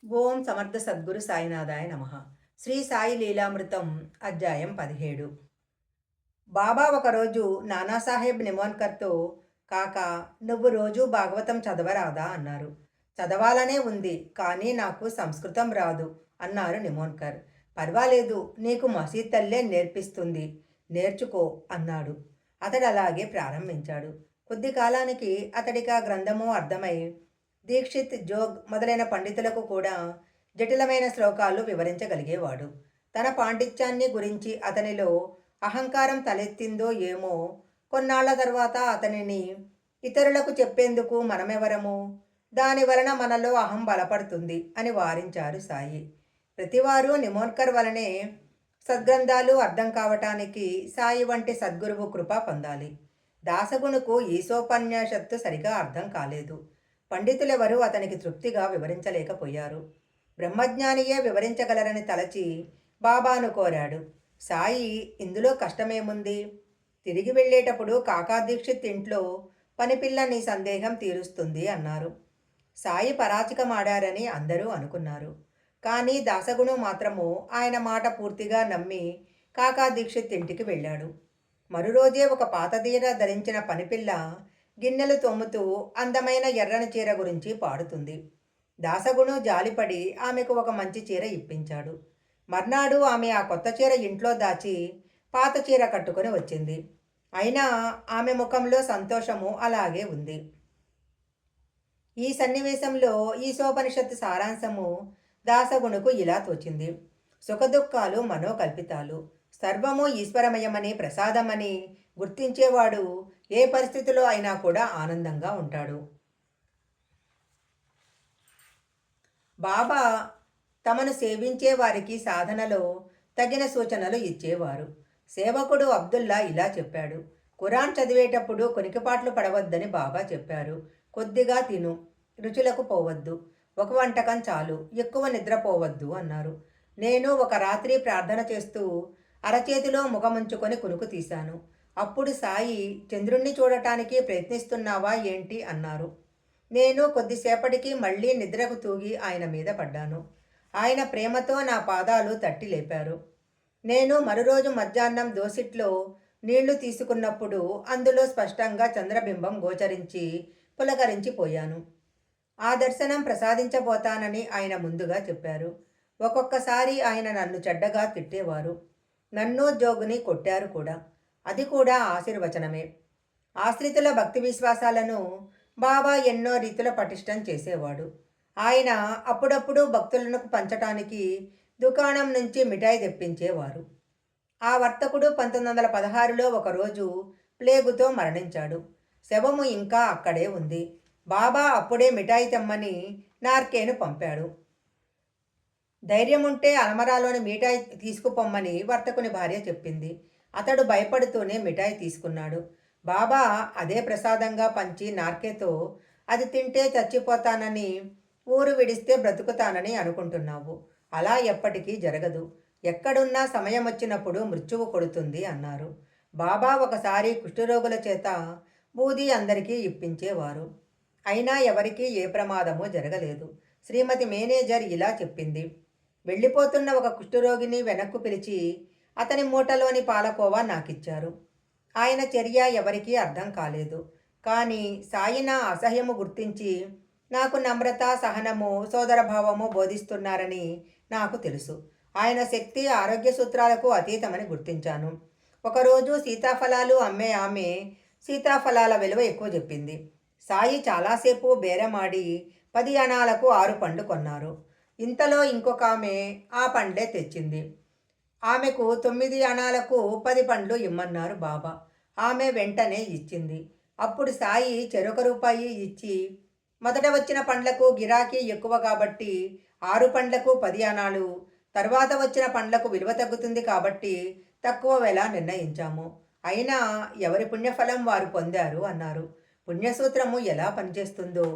ఓం సమర్థ సద్గురు సాయినాథాయ నమ. శ్రీ సాయి లీలామృతం అధ్యాయం 17. బాబా ఒకరోజు నానాసాహెబ్ నిమోన్కర్తో, కాకా, నువ్వు రోజూ భాగవతం చదవరాదా అన్నారు. చదవాలనే ఉంది, కానీ నాకు సంస్కృతం రాదు అన్నారు నిమోన్కర్. పర్వాలేదు, నీకు మసీద్ తల్లే నేర్పిస్తుంది, నేర్చుకో అన్నాడు. అతడు అలాగే ప్రారంభించాడు. కొద్ది కాలానికి అతడికి ఆ గ్రంథము అర్థమై దీక్షిత్, జోగ్ మొదలైన పండితులకు కూడా జటిలమైన శ్లోకాలు వివరించగలిగేవాడు. తన పాండిత్యాన్ని గురించి అతనిలో అహంకారం తలెత్తిందో ఏమో. కొన్నాళ్ల తర్వాత అతనిని ఇతరులకు చెప్పేందుకు మనమెవరము, దాని వలన మనలో అహం బలపడుతుంది అని వారించారు సాయి. ప్రతివారు నిమోన్కర్ వలనే సద్గ్రంథాలు అర్థం కావటానికి సాయి వంటి సద్గురువు కృప పొందాలి. దాసగుణుకు ఈశోపన్యాసత్తు సరిగా అర్థం కాలేదు. పండితులెవరూ అతనికి తృప్తిగా వివరించలేకపోయారు. బ్రహ్మజ్ఞానియే వివరించగలరని తలచి బాబాను కోరాడు. సాయి, ఇందులో కష్టమేముంది? తిరిగి వెళ్ళేటప్పుడు కాకా దీక్షిత్ ఇంట్లో పనిపిల్ల నీ సందేహం తీరుస్తుంది అన్నారు. సాయి పరాచికమాడారని అందరూ అనుకున్నారు. కానీ దాసగుణం మాత్రము ఆయన మాట పూర్తిగా నమ్మి కాకా దీక్షిత్ ఇంటికి వెళ్ళాడు. మరురోజే ఒక పాతదీర ధరించిన పనిపిల్ల గిన్నెలు తోముతూ అందమైన ఎర్రని చీర గురించి పాడుతుంది. దాసగుణు జాలిపడి ఆమెకు ఒక మంచి చీర ఇప్పించాడు. మర్నాడు ఆమె ఆ కొత్త చీర ఇంట్లో దాచి పాత చీర కట్టుకొని వచ్చింది. అయినా ఆమె ముఖంలో సంతోషము అలాగే ఉంది. ఈ సన్నివేశంలో ఈశోపనిషత్తు సారాంశము దాసగుణుకు ఇలా తోచింది. సుఖదుఖాలు మనోకల్పితాలు, సర్వము ఈశ్వరమయమని, ప్రసాదమని గుర్తించేవాడు ఏ పరిస్థితిలో అయినా కూడా ఆనందంగా ఉంటాడు. బాబా తమను సేవించే వారికి సాధనలో తగిన సూచనలు ఇచ్చేవారు. సేవకుడు అబ్దుల్లా ఇలా చెప్పాడు. ఖురాన్ చదివేటప్పుడు కొనికిపాట్లు పడవద్దని బాబా చెప్పారు. కొద్దిగా తిను, రుచులకు పోవద్దు, ఒక వంటకం చాలు, ఎక్కువ నిద్రపోవద్దు అన్నారు. నేను ఒక రాత్రి ప్రార్థన చేస్తూ అరచేతిలో ముఖముంచుకొని కునుకు తీశాను. అప్పుడు సాయి, చంద్రుణ్ణి చూడటానికి ప్రయత్నిస్తున్నావా ఏంటి అన్నారు. నేను కొద్దిసేపటికి మళ్ళీ నిద్రకు తూగి ఆయన మీద పడ్డాను. ఆయన ప్రేమతో నా పాదాలు తట్టి లేపారు. నేను మరురోజు మధ్యాహ్నం దోసిట్లో నీళ్లు తీసుకున్నప్పుడు అందులో స్పష్టంగా చంద్రబింబం గోచరించి పులకరించిపోయాను. ఆ దర్శనం ప్రసాదించబోతానని ఆయన ముందుగా చెప్పారు. ఒక్కొక్కసారి ఆయన నన్ను చెడ్డగా తిట్టేవారు. నన్ను, జోగుని కొట్టారు కూడా. అది కూడా ఆశీర్వచనమే. ఆశ్రితుల భక్తి విశ్వాసాలను బాబా ఎన్నో రీతుల పటిష్టం చేసేవాడు. ఆయన అప్పుడప్పుడు భక్తులను పంచటానికి దుకాణం నుంచి మిఠాయి తెప్పించేవారు. ఆ వర్తకుడు 1916లో ఒకరోజు ప్లేగుతో మరణించాడు. శవము ఇంకా అక్కడే ఉంది. బాబా అప్పుడే మిఠాయి తెమ్మని నార్కేను పంపాడు. ధైర్యముంటే అలమరాలోని మిఠాయి తీసుకుపోమ్మని వర్తకుని భార్య చెప్పింది. అతడు భయపడుతూనే మిఠాయి తీసుకున్నాడు. బాబా అదే ప్రసాదంగా పంచి నార్కేతో, అది తింటే చచ్చిపోతానని, ఊరు విడిస్తే బ్రతుకుతానని అనుకుంటున్నావు. అలా ఎప్పటికీ జరగదు. ఎక్కడున్నా సమయం వచ్చినప్పుడు మృత్యువు కొడుతుంది అన్నారు. బాబా ఒకసారి కుష్ఠరోగుల చేత బూది అందరికీ ఇప్పించేవారు. అయినా ఎవరికీ ఏ ప్రమాదమూ జరగలేదు. శ్రీమతి మేనేజర్ ఇలా చెప్పింది. వెళ్ళిపోతున్న ఒక కుష్ఠరోగిని వెనక్కు పిలిచి అతని మూటలోని పాలకోవా నాకిచ్చారు. ఆయన చర్య ఎవరికీ అర్థం కాలేదు. కానీ సాయి నా అసహ్యము గుర్తించి నాకు నమ్రత, సహనము, సోదరభావము బోధిస్తున్నారని నాకు తెలుసు. ఆయన శక్తి ఆరోగ్య సూత్రాలకు అతీతమని గుర్తించాను. ఒకరోజు సీతాఫలాలు అమ్మే ఆమె సీతాఫలాల విలువ ఎక్కువ చెప్పింది. సాయి చాలాసేపు బేరమాడి 10 అణాలకు 6 పండ్లు కొన్నారు. ఇంతలో ఇంకొక ఆమె ఆ పండ్లే తెచ్చింది. ఆమెకు 9 అణాలకు 10 పండ్లు ఇమ్మన్నారు బాబా. ఆమె వెంటనే ఇచ్చింది. అప్పుడు సాయి చెరొక రూపాయి ఇచ్చి, మొదట వచ్చిన పండ్లకు గిరాకీ ఎక్కువ కాబట్టి 6 పండ్లకు 10 అణాలు, తర్వాత వచ్చిన పండ్లకు విలువ తగ్గుతుంది కాబట్టి తక్కువ వెల నిర్ణయించాము. అయినా ఎవరి పుణ్యఫలం వారు పొందారు అన్నారు. పుణ్యసూత్రము ఎలా పనిచేస్తుందో